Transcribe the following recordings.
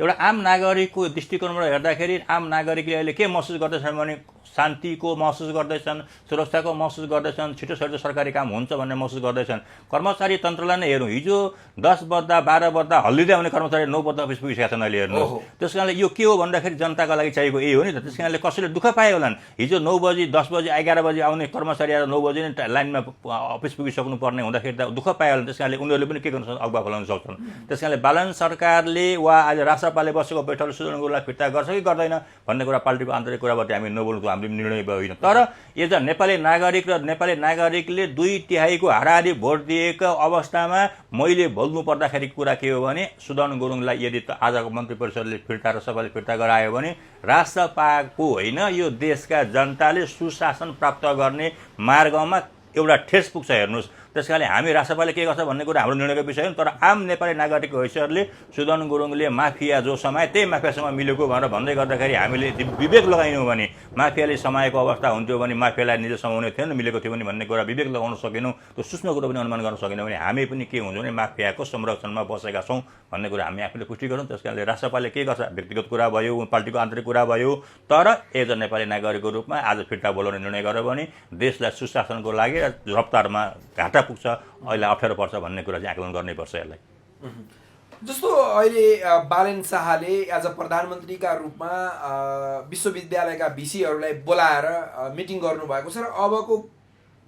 एउटा आम नागरिकको दृष्टिकोणबाट हेर्दाखेरि आम नागरिकले अहिले के महसुस गर्दैछन् भने शान्तिको महसुस गर्दैछन्, सुरक्षाको महसुस गर्दैछन्, छिटो छिटो सरकारी काम हुन्छ भन्ने महसुस गर्दैछन्। कर्मचारी तन्त्रलाई नै हेरौँ, हिजो 10 बज्दा 12 बज्दा हल्लिँदै आउने कर्मचारी 9 बज्दा अफिस पुगिसकेका छन् अहिले हेर्नु। त्यस कारणले यो के हो भन्दाखेरि जनताको लागि चाहिएको यही हो नि त। त्यस कारणले कसैले दुःख पाए होलान्, हिजो 9 बजी 10 बजी 11 बजी आउने कर्मचारी आएर 9 बजी नै लाइनमा अफिस पुगिसक्नु पर्ने हुँदाखेरि त दुःख पाए होला। त्यस कारणले उनीहरूले पनि के गर्न सक्छन्, अगुवा फलाउन सक्छन्। त्यस कारणले बालन सरकारले वा आज राष्ट्रपाले बसेको बैठकले सुदन गुरुङलाई फिर्ता गर्छ कि गर्दैन भन्ने कुरा पार्टीको आन्तरिक कुराबाट हामी नबोल्नु हाम्रो निर्णय होइन। तर यदि नेपाली नागरिक र नेपाली नागरिकले 2/3 हाराहारी भोट दिएको अवस्थामा मैले बोल्नु पर्दाखेरि कुरा के हो भने सुदन गुरुङलाई यदि आजको मन्त्री परिषदले फिर्ता र सबैले फिर्ता गरायो भने राष्ट्रपाको होइन, यो देशका जनताले सुशासन प्राप्त गर्ने मार्गमा एउटा ठेस पुग्छ हेर्नुहोस्। त्यसकारणले हामी राष्ट्रपाले के गर्छ भन्ने कुरा हाम्रो निर्णयको विषय हो। तर आम नेपाली नागरिकको हैसियतले सुदन गुरुङले माफिया जो समाए त्यही माफियासँग मिलेको भनेर भन्दै गर्दाखेरि हामीले विवेक लगाइनौँ भने माफियाले समाएको अवस्था हुन्थ्यो भने माफियालाई निज समाउने थिएन, मिलेको थियो भने भन्ने कुरा विवेक लगाउन सकेनौँ, त्यो सूक्ष्म कुरो पनि अनुमान गर्न सकेनौँ भने हामी पनि के हुन्छ भने माफियाको संरक्षणमा बसेका छौँ भन्ने कुरा हामी आफूले पुष्टि गरौँ। त्यसकारणले राष्ट्रपाले के गर्छ व्यक्तिगत कुरा भयो, पार्टीको आन्तरिक कुरा भयो, तर एज अ नेपाली नागरिकको रूपमा आज फिर्ता बोलाउने निर्णय गर्यो भने देशलाई सुशासनको लागि रफ्तारमा घाटा पुग्छ, अहिले अप्ठ्यारो पर्छ भन्ने कुरा चाहिँ आकलन गर्नैपर्छ यसलाई। जस्तो अहिले बालेन शाहले एज अ प्रधानमन्त्रीका रूपमा विश्वविद्यालयका भिसीहरूलाई बोलाएर मिटिङ गर्नुभएको छ र अबको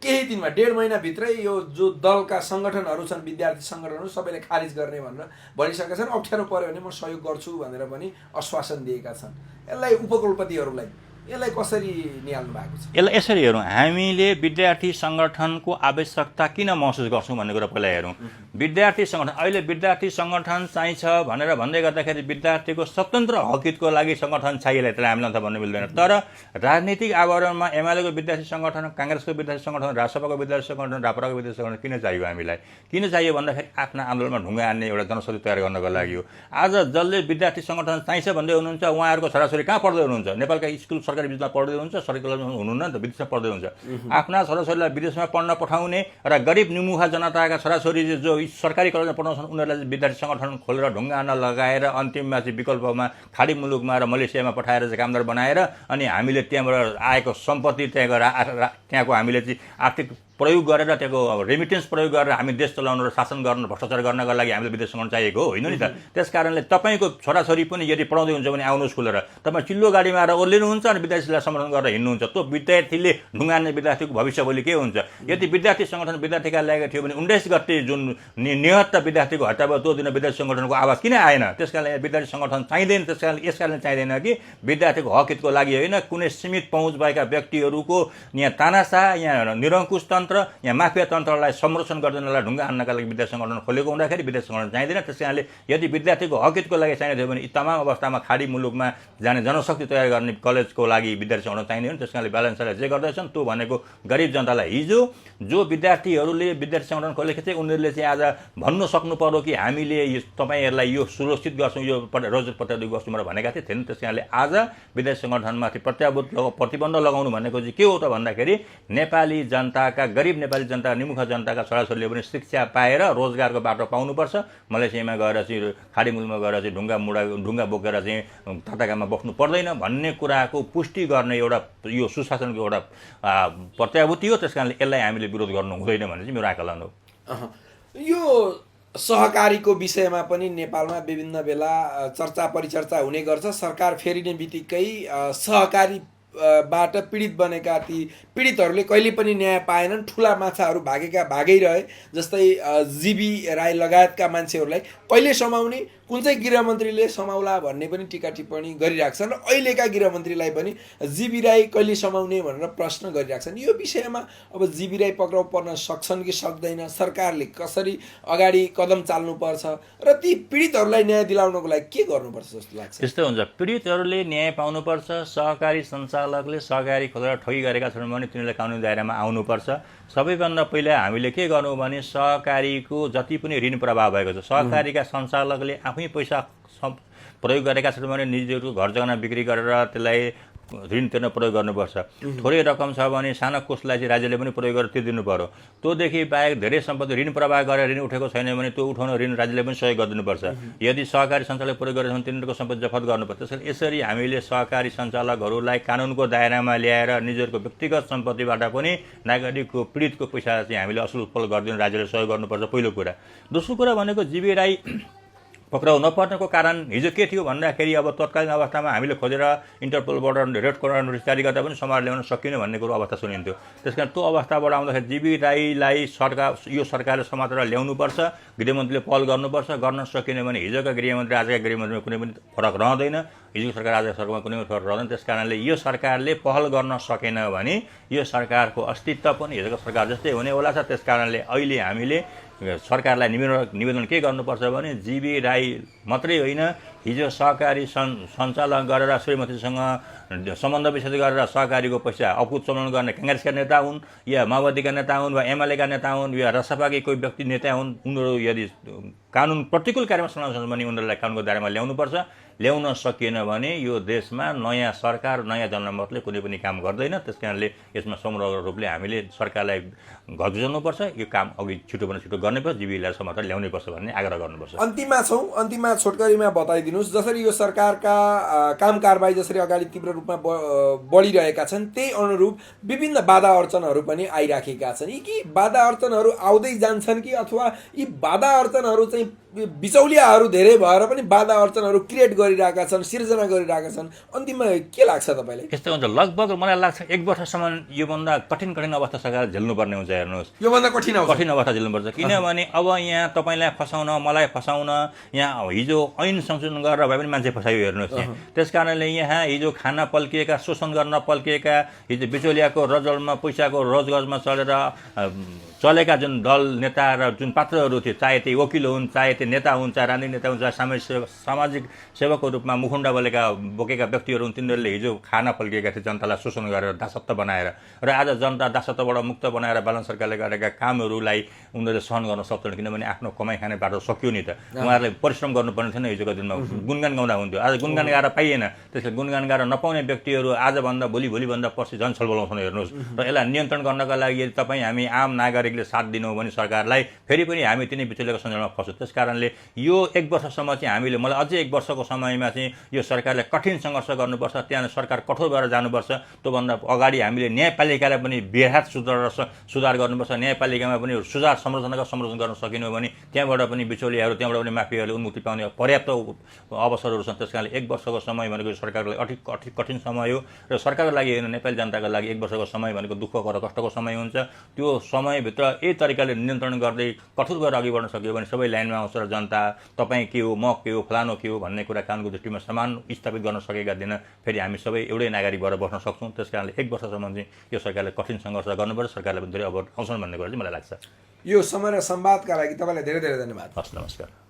केही दिनमा 1.5 महिनाभित्रै यो जो दलका सङ्गठनहरू छन्, विद्यार्थी सङ्गठनहरू सबैले खारिज गर्ने भनेर भनिसकेका छन्। अप्ठ्यारो पऱ्यो भने म सहयोग गर्छु भनेर पनि आश्वासन दिएका छन्। यसलाई उपकुलपतिहरूलाई यसलाई कसरी निहाल्नु भएको छ? यसलाई यसरी हेरौँ, हामीले विद्यार्थी सङ्गठनको आवश्यकता किन महसुस गर्छौँ भन्ने कुरा पहिला हेरौँ। विद्यार्थी सङ्गठन अहिले विद्यार्थी सङ्गठन चाहिन्छ भनेर भन्दै गर्दाखेरि विद्यार्थीको स्वतन्त्र हकितको लागि सङ्गठन चाहिएला त्यसलाई हामीले अन्त भन्नु मिल्दैन। तर राजनीतिक आवरणमा एमालेको विद्यार्थी सङ्गठन, काङ्ग्रेसको विद्यार्थी सङ्गठन, राजसभाको विद्यार्थी सङ्गठन, राप्रपाको विद्यार्थी सङ्गठन किन चाहियो हामीलाई? किन चाहियो भन्दाखेरि आफ्ना आन्दोलनमा ढुङ्गा हान्ने एउटा जनशक्ति तयार गर्नको लागि हो। आज जसले विद्यार्थी सङ्गठन चाहिन्छ भन्दै हुनुहुन्छ उहाँहरूको छोराछोरी कहाँ पढ्दै हुनुहुन्छ? नेपालका स्कुल सरकारी विद्यालयमा पढ्दै हुन्छ, सरकारी कलेजमा हुनुहुन्न नि त, विदेशमा पढ्दै हुन्छ। आफ्ना छोराछोरीलाई विदेशमा पढ्न पठाउने र गरिब निमुखा जनताका छोराछोरी जो सरकारी कलेजमा पढाउँछन् उनीहरूलाई विद्यार्थी सङ्गठन खोलेर ढुङ्गा हान्न लगाएर अन्तिममा चाहिँ विकल्पमा खाडी मुलुकमा र मलेसियामा पठाएर चाहिँ कामदार बनाएर अनि हामीले त्यहाँबाट आएको सम्पत्ति त्यहाँको हामीले चाहिँ आर्थिक प्रयोग गरेर त्यहाँको रेमिटेन्स प्रयोग गरेर हामी देश चलाउन र शासन गर्न भ्रष्टाचार गर्नका लागि हामीले विदेश सङ्गठन चाहिएको हो, होइन नि त? त्यस कारणले तपाईँको छोराछोरी पनि यदि पढाउँदै हुन्छ भने आउनुहोस् खुलेर, तपाईँ चिल्लो गाडीमा आएर ओर्लिनुहुन्छ अनि विद्यार्थीलाई समर्थन गरेर हिँड्नुहुन्छ। त्यो विद्यार्थीले ढुङ्गा हान्ने विद्यार्थीको भविष्य भोलि के हुन्छ? यदि विद्यार्थी सङ्गठन विद्यार्थीका ल्याएको थियो भने 19 गते जुन निहत्ता विद्यार्थीको हत्या भयो त्यो दिन विद्यार्थी सङ्गठनको आवाज किन आएन? त्यस कारणले विद्यार्थी सङ्गठन चाहिँदैन। त्यस कारण यस कारणले चाहिँदैन कि विद्यार्थीको हक हितको लागि होइन, कुनै सीमित पहुँच भएका व्यक्तिहरूको यहाँ तानासा, यहाँ निरङ्कुश तन्त्र, यहाँ माफिया तन्त्रलाई संरक्षण गर्दैनलाई ढुङ्गा हान्नका लागि विद्यार्थी सङ्गठन खोलेको हुँदाखेरि विद्यार्थी सङ्गठन चाहिँदैन। त्यस कारणले यदि विद्यार्थीको हक हितको लागि चाहिने थियो भने यी तमाम अवस्थामा खाडी मुलुकमा जाने जनशक्ति तयार गर्ने कलेजको लागि विद्यार्थी सङ्गठन चाहिँदैन। त्यस कारणले बालन शाहले जे गर्दैछन् त्यो भनेको गरिब जनतालाई हिजो जो विद्यार्थीहरूले विद्यार्थी सङ्गठन खोलेको थिए उनीहरूले चाहिँ आज भन्नु सक्नु पर्यो कि हामीले तपाईँहरूलाई यो सुरक्षित गर्छौँ, यो रोजगार प्रत्याभूति गर्छौँ भनेका थिएन। त्यस कारणले आज विद्यार्थी सङ्गठनमाथि प्रतिबन्ध लगाउनु भनेको चाहिँ के हो त भन्दाखेरि नेपाली जनताका गरिब नेपाली जनता निमुखा जनताका छोराछोरीले पनि शिक्षा पाएर रोजगारको बाटो पाउनुपर्छ। मलेसियामा गएर चाहिँ खाडी मुलुकमा गएर चाहिँ ढुङ्गा बोकेर चाहिँ ताताकामा बस्नु पर्दैन भन्ने कुराको पुष्टि गर्ने एउटा यो सुशासनको एउटा प्रत्याभूति हो। त्यस कारणले यसलाई हामीले विरोध गर्नु हुँदैन भन्ने चाहिँ मेरो आकलन हो। यो सहकारीको विषयमा पनि नेपालमा विभिन्न बेला चर्चा परिचर्चा हुने गर्छ। सरकार फेरिने बित्तिकै सहकारी बाट पीडित बनेका ती पीडितहरूले कहिले पनि न्याय पाएनन्। ठुला माछाहरू भागै रहे, जस्तै जीबी राई लगायतका मान्छेहरूलाई कहिले समाउने, कुन चाहिँ गृहमन्त्रीले समाउला भन्ने पनि टिका टिप्पणी गरिरहेका छन् र अहिलेका गृहमन्त्रीलाई पनि जीबी राई कहिले समाउने भनेर प्रश्न गरिरहेका छन्। यो विषयमा अब जीबी राई पक्राउ पर्न सक्छन् कि सक्दैन, सरकारले कसरी अगाडि कदम चाल्नुपर्छ र ती पीडितहरूलाई न्याय दिलाउनको लागि के गर्नुपर्छ जस्तो लाग्छ? यस्तो हुन्छ, पीडितहरूले न्याय पाउनुपर्छ। सहकारी सञ्चालकले सहकारी खोलेर ठगी गरेका छन् भने तिनीहरूले कानुनी दायरामा आउनुपर्छ। सबैभन्दा पहिला हामीले के गर्नु भने सहकारीको जति पनि ऋण प्रवाह भएको छ सहकारीका सञ्चालकले आफै पैसा प्रयोग गरेका छन् भने निजहरूको घर जग्गा बिक्री गरेर त्यसलाई ऋण तिर्न प्रयोग गर्नुपर्छ। थोरै रकम छ भने सानो कोषलाई चाहिँ राज्यले पनि प्रयोग गरेर तिर्दिनु पर्यो। त्योदेखि बाहेक धेरै सम्पत्ति ऋण प्रवाह गरेर ऋण उठेको छैन भने त्यो उठाउन ऋण राज्यले पनि सहयोग गरिदिनुपर्छ। यदि सहकारी सञ्चालकले प्रयोग गरेर भने तिनीहरूको सम्पत्ति जफत गर्नुपर्छ। त्यसैले यसरी हामीले सहकारी सञ्चालकहरूलाई कानुनको दायरामा ल्याएर निजहरूको व्यक्तिगत सम्पत्तिबाट पनि नागरिकको पीडितको पैसा चाहिँ हामीले असुल उत्पल गरिदिनु राज्यले सहयोग गर्नुपर्छ, पहिलो कुरा। दोस्रो कुरा भनेको जीवी राई पक्राउ नपर्नको कारण हिजो के थियो भन्दाखेरि अब तत्कालीन अवस्थामा हामीले खोजेर इन्टरपोलबाट रेड कर्नर नोटिस जारी गर्दा पनि समाज ल्याउन सकिएन भन्ने कुरो अवस्था सुनिन्थ्यो। त्यसकारण त्यो अवस्थाबाट आउँदाखेरि जीवी राईलाई यो सरकारले समातेर ल्याउनुपर्छ, गृहमन्त्रीले पहल गर्नुपर्छ। गर्न सकिएन भने हिजोका गृहमन्त्री आजका गृहमन्त्रीमा कुनै पनि फरक रहँदैन, हिजोको सरकार आजको सरकारमा कुनै पनि फरक रहँदैन। त्यस कारणले यो सरकारले पहल गर्न सकेन भने यो सरकारको अस्तित्व पनि हिजोको सरकार जस्तै हुनेवाला छ। त्यस कारणले अहिले हामीले सरकारलाई निवेदन के गर्नुपर्छ भने जीवी राई मात्रै होइन, हिजो सहकारी सञ्चालन गरेर श्रीमतीसँग सम्बन्ध विच्छेद गरेर सहकारीको पैसा अपउत्तोलन गर्ने काङ्ग्रेसका नेता हुन् या माओवादीका नेता हुन् वा एमालेका नेता हुन् या रासपाकै कोही व्यक्ति नेता हुन्, उनीहरू यदि कानुन प्रतिकूल कार्यमा संलग्न छन् भने उनीहरूलाई कानुनको दायरामा ल्याउनुपर्छ। ल्याउन सकिएन भने यो देशमा नयाँ सरकार नयाँ जनमतले कुनै पनि काम गर्दैन। त्यस कारणले यसमा समग्र रूपले हामीले सरकारलाई घचुझाउनुपर्छ, यो काम अघि छिटोभन्दा छिटो गर्नुपर्छ, जीवीलाई समातेर ल्याउनुपर्छ भन्ने आग्रह गर्नुपर्छ। अन्तिममा छोटकरीमा बताइदिनुहोस्, जसरी यो सरकारका काम कारबाही जसरी अगाडि तीव्र रूपमा बढिरहेका छन् त्यही अनुरूप विभिन्न बाधा अडचनहरू पनि आइराखेका छन्। यी बाधा अडचनहरू आउँदै जान्छन् कि अथवा यी बाधा अडचनहरू चाहिँ बिचौलियाहरू धेरै भएर पनि बाधा अडचनहरू क्रिएट गरिरहेका छन्, सिर्जना गरिरहेका छन्? अन्तिममा के लाग्छ तपाईँलाई? यस्तो हुन्छ, लगभग मलाई लाग्छ 1 वर्षसम्म योभन्दा कठिन अवस्था सरकार झेल्नुपर्ने हुन्छ। हेर्नुहोस्, योभन्दा कठिन अवस्था झेल्नुपर्छ। किनभने अब यहाँ तपाईँलाई फसाउन, मलाई फसाउन, यहाँ हिजो ऐन संशोधन गरेर भए पनि मान्छे फसायो। हेर्नुहोस्, त्यस कारणले यहाँ हिजो खाना पल्किएका, शोषण गर्न पल्किएका, हिजो बिचौलियाको रजलमा पैसाको रोजगजमा चलेका जुन दल नेता र जुन पात्रहरू थिए, चाहे त्यो वकिल हुन्, चाहे त्यो नेता हुन्, चाहे राजनीतिक नेता हुन्, चाहे सामाजिक सेवकको रूपमा मुखुन्डा बोकेका व्यक्तिहरू हुन्, तिनीहरूले हिजो खाना पल्किएका थिए जनतालाई शोषण गरेर, दासत्व बनाएर। र आज जनता दासत्वबाट मुक्त बनाएर बालन सरकारले गरेका कामहरूलाई उनीहरूले सहन गर्न सक्छन्, किनभने आफ्नो कमाइ खाने बाटो सकियो नि त। उहाँहरूले परिश्रम गर्नुपर्ने थिएन हिजोको दिनमा, गुणगान गाउँदा हुन्थ्यो। आज गुणगान गाएर पाइएन, त्यसले गुणगान गाएर नपाउने व्यक्तिहरू आजभन्दा भोलिभन्दा पर्सि झन् छलबलाउँछन्। हेर्नुहोस्, र यसलाई नियन्त्रण गर्नका लागि यदि तपाईँ हामी आम नागरिकले साथ दिनौँ भने सरकारलाई, फेरि पनि हामी तिनै बिचौलियाको सञ्जालमा फस्छौँ। त्यस कारणले यो 1 वर्षसम्म चाहिँ हामीले, मलाई अझै 1 वर्षको समयमा चाहिँ यो सरकारले कठिन सङ्घर्ष गर्नुपर्छ, त्यहाँ सरकार कठोर भएर जानुपर्छ। त्योभन्दा अगाडि हामीले न्यायपालिकालाई पनि बेहात सुधार गर्नुपर्छ। न्यायपालिकामा पनि सुधार संरचना गर्न सकिनु भने त्यहाँबाट पनि बिचौलियाहरू, त्यहाँबाट पनि माफियाहरूले उन्मुक्ति पाउने पर्याप्त अवसरहरू छन्। त्यस कारणले 1 वर्षको समय भनेको सरकारलाई अति कठिन समय हो र सरकारको लागि होइन, नेपाली जनताको लागि 1 वर्षको समय भनेको दुःखको र कष्टको समय हुन्छ। त्यो समयभित्र यही तरिकाले नियन्त्रण गर्दै कठोर भएर अघि बढ्न सक्यो भने सबै लाइनमा आउँछ र जनता तपाईँ के हो, म के हो, फलानो के हो भन्ने कुरा कानुनको दृष्टिमा समान स्थापित गर्न सकेका दिन फेरि हामी सबै एउटै नागरिक भएर बस्न सक्छौँ। त्यस कारणले 1 वर्षसम्म चाहिँ यो सरकारले कठिन सङ्घर्ष गर्नुपर्छ, सरकारले पनि धेरै अवसर आउँछन् भन्ने कुरा चाहिँ मलाई लाग्छ। यो समय र संवादका लागि तपाईँलाई धेरै धेरै धन्यवाद। हस्, नमस्कार।